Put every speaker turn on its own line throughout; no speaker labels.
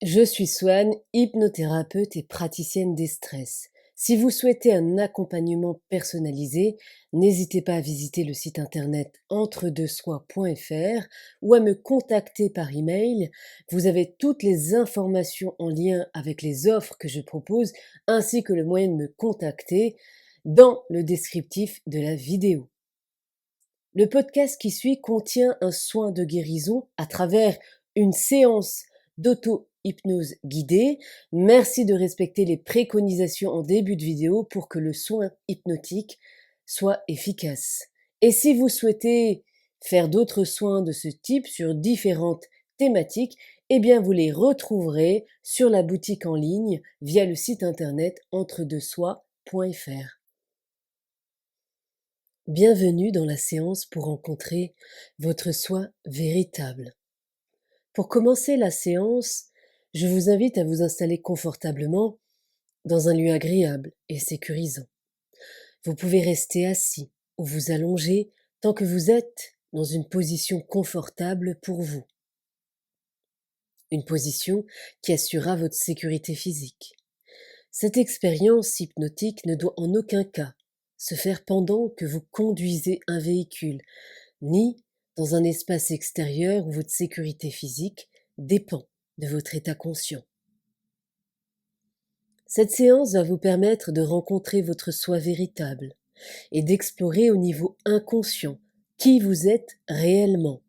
Je suis Swan, hypnothérapeute et praticienne des stress. Si vous souhaitez un accompagnement personnalisé, n'hésitez pas à visiter le site internet entredesoi.fr ou à me contacter par email. Vous avez toutes les informations en lien avec les offres que je propose ainsi que le moyen de me contacter dans le descriptif de la vidéo. Le podcast qui suit contient un soin de guérison à travers une séance d'auto-hypnose guidée. Merci de respecter les préconisations en début de vidéo pour que le soin hypnotique soit efficace. Et si vous souhaitez faire d'autres soins de ce type sur différentes thématiques, eh bien vous les retrouverez sur la boutique en ligne via le site internet entredesoi.fr. Bienvenue dans la séance pour rencontrer votre soi véritable. Pour commencer la séance, je vous invite à vous installer confortablement dans un lieu agréable et sécurisant. Vous pouvez rester assis ou vous allonger tant que vous êtes dans une position confortable pour vous. Une position qui assurera votre sécurité physique. Cette expérience hypnotique ne doit en aucun cas se faire pendant que vous conduisez un véhicule, ni dans un espace extérieur où votre sécurité physique dépend de votre état conscient. Cette séance va vous permettre de rencontrer votre soi véritable et d'explorer au niveau inconscient qui vous êtes réellement,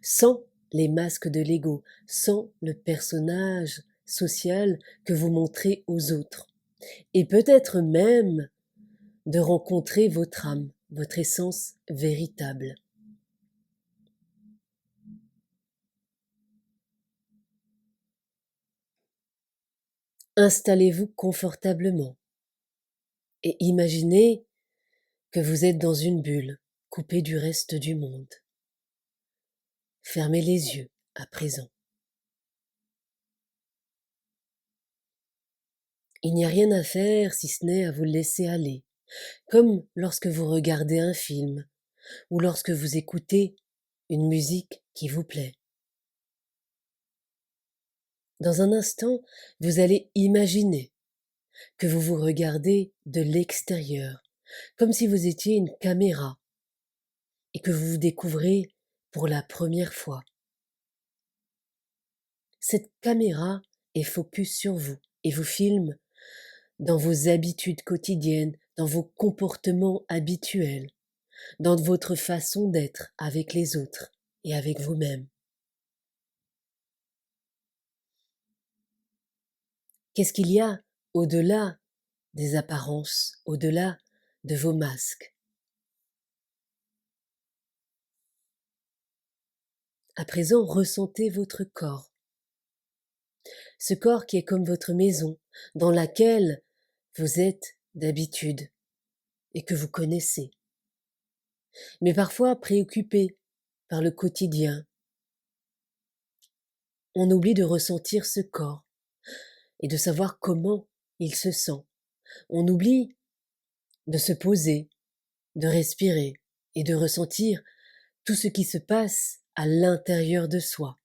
sans les masques de l'ego, sans le personnage social que vous montrez aux autres, et peut-être même de rencontrer votre âme, votre essence véritable. Installez-vous confortablement et imaginez que vous êtes dans une bulle, coupée du reste du monde. Fermez les yeux à présent. Il n'y a rien à faire si ce n'est à vous laisser aller, comme lorsque vous regardez un film ou lorsque vous écoutez une musique qui vous plaît. Dans un instant, vous allez imaginer que vous vous regardez de l'extérieur, comme si vous étiez une caméra et que vous vous découvrez pour la première fois. Cette caméra est focus sur vous et vous filme dans vos habitudes quotidiennes, dans vos comportements habituels, dans votre façon d'être avec les autres et avec vous-même. Qu'est-ce qu'il y a au-delà des apparences, au-delà de vos masques? À présent, ressentez votre corps. Ce corps qui est comme votre maison, dans laquelle vous êtes d'habitude et que vous connaissez. Mais parfois préoccupé par le quotidien, on oublie de ressentir ce corps et de savoir comment il se sent. On oublie de se poser, de respirer et de ressentir tout ce qui se passe à l'intérieur de soi.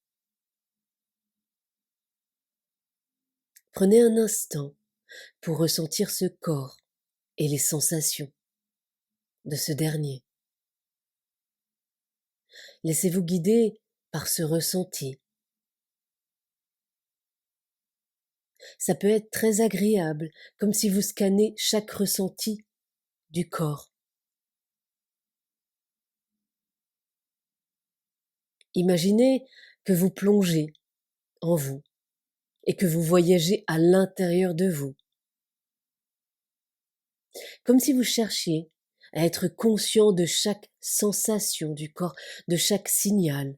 Prenez un instant pour ressentir ce corps et les sensations de ce dernier. Laissez-vous guider par ce ressenti. Ça peut être très agréable, comme si vous scannez chaque ressenti du corps. Imaginez que vous plongez en vous et que vous voyagez à l'intérieur de vous, comme si vous cherchiez à être conscient de chaque sensation du corps, de chaque signal.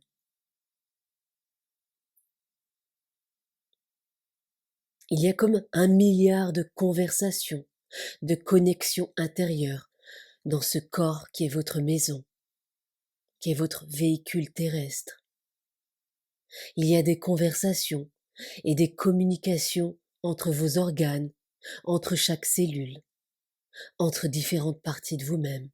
Il y a comme 1 milliard de conversations, de connexions intérieures dans ce corps qui est votre maison, qui est votre véhicule terrestre. Il y a des conversations et des communications entre vos organes, entre chaque cellule, entre différentes parties de vous-même.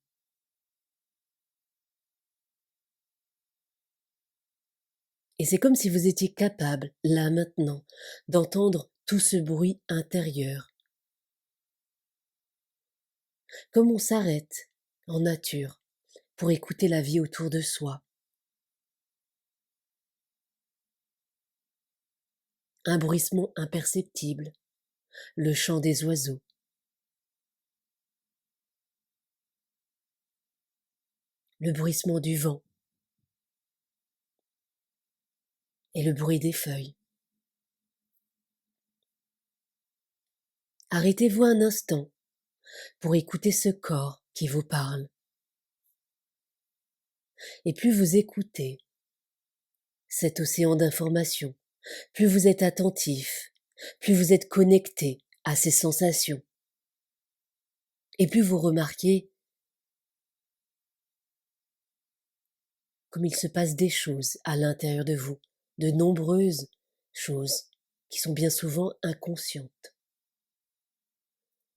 Et c'est comme si vous étiez capable, là maintenant, d'entendre tout ce bruit intérieur. Comme on s'arrête en nature pour écouter la vie autour de soi. Un bruissement imperceptible, le chant des oiseaux, le bruissement du vent et le bruit des feuilles. Arrêtez-vous un instant pour écouter ce corps qui vous parle. Et plus vous écoutez cet océan d'informations, plus vous êtes attentif, plus vous êtes connecté à ces sensations. Et plus vous remarquez comme il se passe des choses à l'intérieur de vous, de nombreuses choses qui sont bien souvent inconscientes.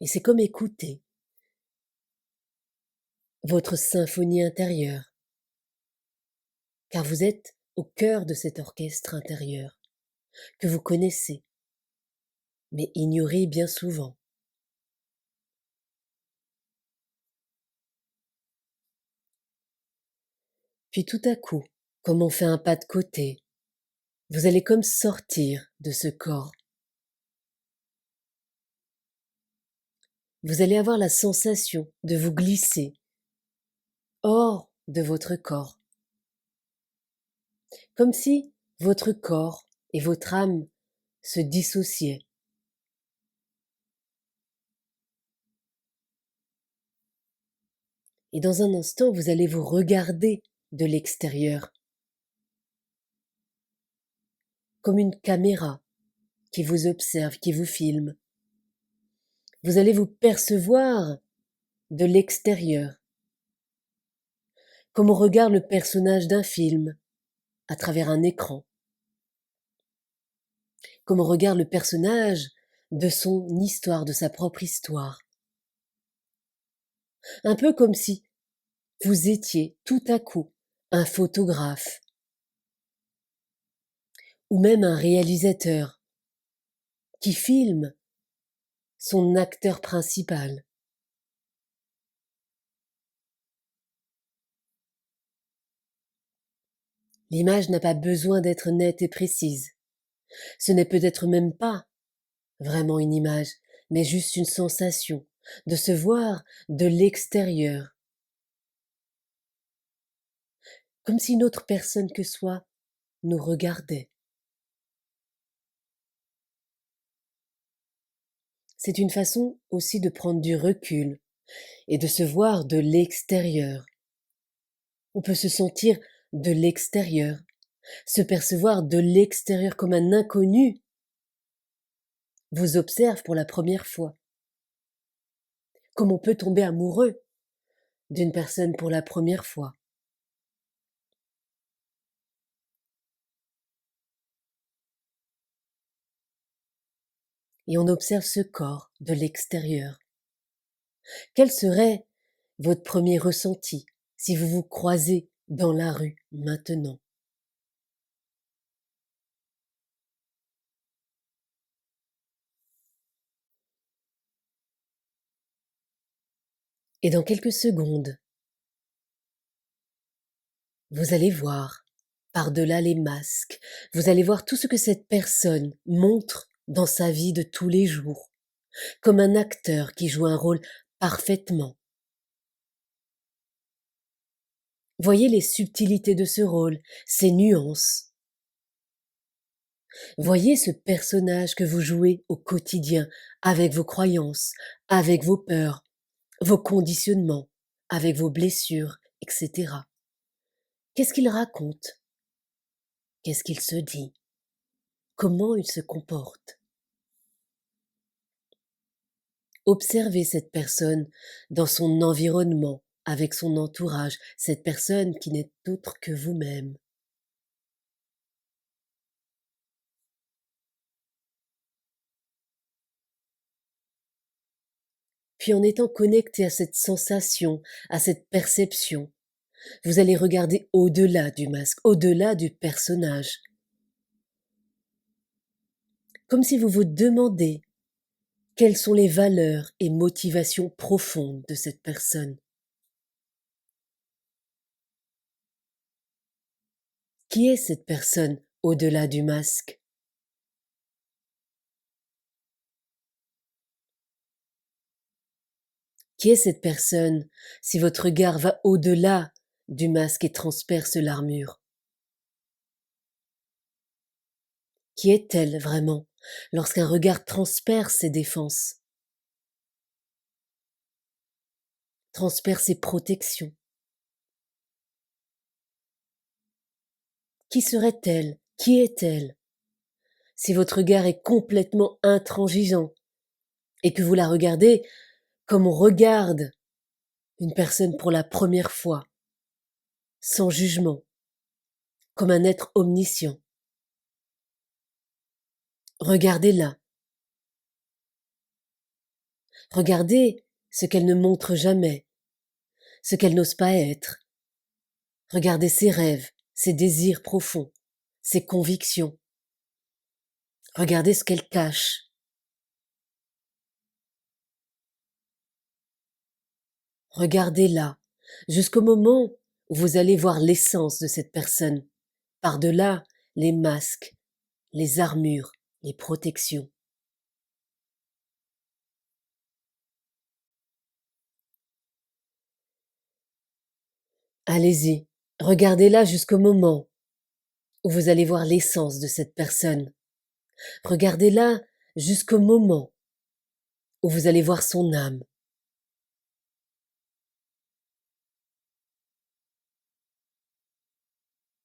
Et c'est comme écouter votre symphonie intérieure, car vous êtes au cœur de cet orchestre intérieur que vous connaissez, mais ignorez bien souvent. Puis tout à coup, comme on fait un pas de côté, vous allez comme sortir de ce corps. Vous allez avoir la sensation de vous glisser hors de votre corps, comme si votre corps et votre âme se dissociaient. Et dans un instant, vous allez vous regarder de l'extérieur, comme une caméra qui vous observe, qui vous filme. Vous allez vous percevoir de l'extérieur, comme on regarde le personnage d'un film à travers un écran, comme on regarde le personnage de son histoire, de sa propre histoire. Un peu comme si vous étiez tout à coup un photographe ou même un réalisateur qui filme son acteur principal. L'image n'a pas besoin d'être nette et précise. Ce n'est peut-être même pas vraiment une image, mais juste une sensation de se voir de l'extérieur, comme si une autre personne que soi nous regardait. C'est une façon aussi de prendre du recul et de se voir de l'extérieur. On peut se sentir de l'extérieur, se percevoir de l'extérieur comme un inconnu vous observe pour la première fois. Comme on peut tomber amoureux d'une personne pour la première fois. Et on observe ce corps de l'extérieur. Quel serait votre premier ressenti si vous vous croisez dans la rue maintenant? Et dans quelques secondes, vous allez voir, par-delà les masques, vous allez voir tout ce que cette personne montre dans sa vie de tous les jours, comme un acteur qui joue un rôle parfaitement. Voyez les subtilités de ce rôle, ses nuances. Voyez ce personnage que vous jouez au quotidien, avec vos croyances, avec vos peurs, vos conditionnements, avec vos blessures, etc. Qu'est-ce qu'il raconte? Qu'est-ce qu'il se dit? Comment il se comporte? Observez cette personne dans son environnement, avec son entourage, cette personne qui n'est autre que vous-même. Puis en étant connecté à cette sensation, à cette perception, vous allez regarder au-delà du masque, au-delà du personnage. comme si vous vous demandez quelles sont les valeurs et motivations profondes de cette personne. Qui est cette personne au-delà du masque? Qui est cette personne si votre regard va au-delà du masque et transperce l'armure? Qui est-elle vraiment lorsqu'un regard transperce ses défenses, transperce ses protections? Qui serait-elle? Qui est-elle si votre regard est complètement intransigeant et que vous la regardez comme on regarde une personne pour la première fois, sans jugement, comme un être omniscient? Regardez-la. Regardez ce qu'elle ne montre jamais, ce qu'elle n'ose pas être. Regardez ses rêves, ses désirs profonds, ses convictions. Regardez ce qu'elle cache. Regardez-la jusqu'au moment où vous allez voir l'essence de cette personne, par-delà les masques, les armures, les protections. Allez-y, regardez-la jusqu'au moment où vous allez voir l'essence de cette personne. Regardez-la jusqu'au moment où vous allez voir son âme.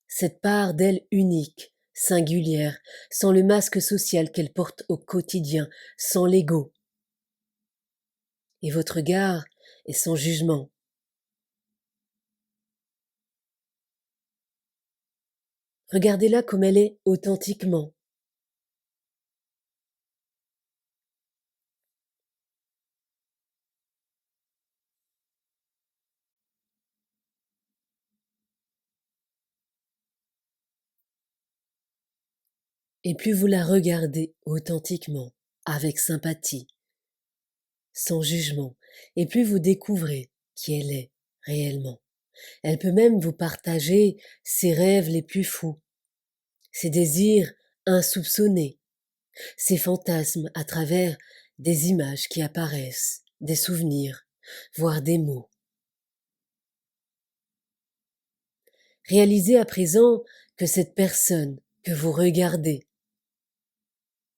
Cette part d'elle unique, singulière, sans le masque social qu'elle porte au quotidien, sans l'ego. Et votre regard est sans jugement. Regardez-la comme elle est authentiquement. Et plus vous la regardez authentiquement, avec sympathie, sans jugement, et plus vous découvrez qui elle est réellement. Elle peut même vous partager ses rêves les plus fous, ses désirs insoupçonnés, ses fantasmes à travers des images qui apparaissent, des souvenirs, voire des mots. Réalisez à présent que cette personne que vous regardez,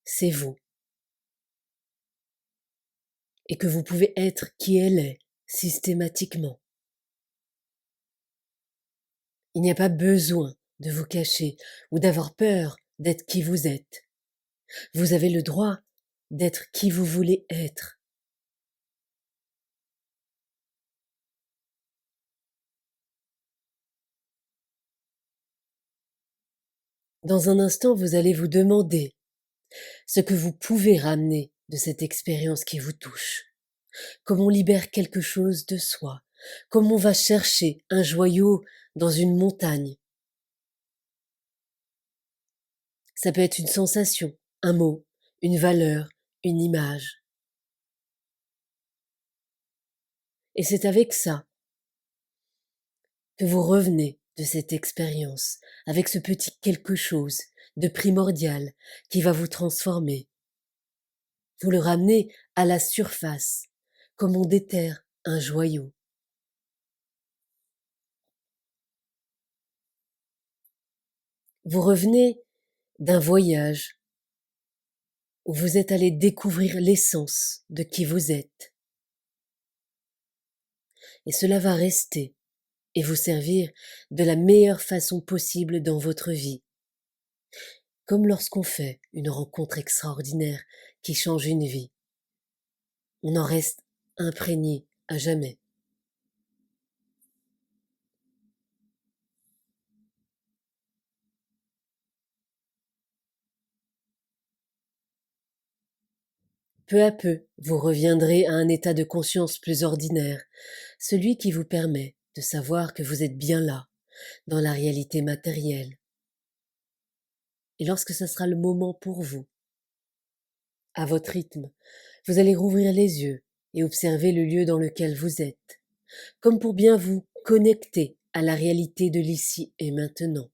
c'est vous, et que vous pouvez être qui elle est systématiquement. Il n'y a pas besoin de vous cacher ou d'avoir peur d'être qui vous êtes. Vous avez le droit d'être qui vous voulez être. Dans un instant, vous allez vous demander ce que vous pouvez ramener de cette expérience qui vous touche. Comme on libère quelque chose de soi, comme on va chercher un joyau dans une montagne. Ça peut être une sensation, un mot, une valeur, une image. Et c'est avec ça que vous revenez de cette expérience, avec ce petit quelque chose de primordial qui va vous transformer. Vous le ramenez à la surface, comme on déterre un joyau. Vous revenez d'un voyage où vous êtes allé découvrir l'essence de qui vous êtes. Et cela va rester et vous servir de la meilleure façon possible dans votre vie. Comme lorsqu'on fait une rencontre extraordinaire qui change une vie. On en reste imprégné à jamais. Peu à peu, vous reviendrez à un état de conscience plus ordinaire, celui qui vous permet de savoir que vous êtes bien là, dans la réalité matérielle. Et lorsque ce sera le moment pour vous, à votre rythme. Vous allez rouvrir les yeux et observer le lieu dans lequel vous êtes, comme pour bien vous connecter à la réalité de l'ici et maintenant.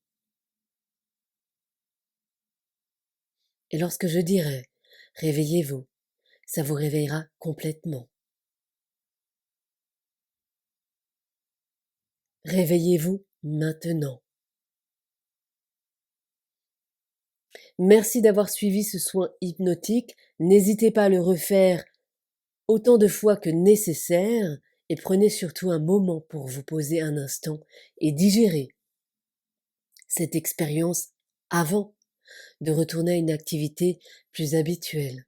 Et lorsque je dirai réveillez-vous, ça vous réveillera complètement. Réveillez-vous maintenant. Merci d'avoir suivi ce soin hypnotique. N'hésitez pas à le refaire autant de fois que nécessaire et prenez surtout un moment pour vous poser un instant et digérer cette expérience avant de retourner à une activité plus habituelle.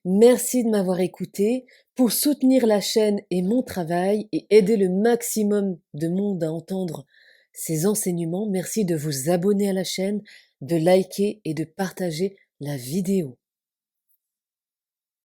Merci de m'avoir écouté. Pour soutenir la chaîne et mon travail et aider le maximum de monde à entendre ces enseignements, merci de vous abonner à la chaîne, de liker et de partager la vidéo.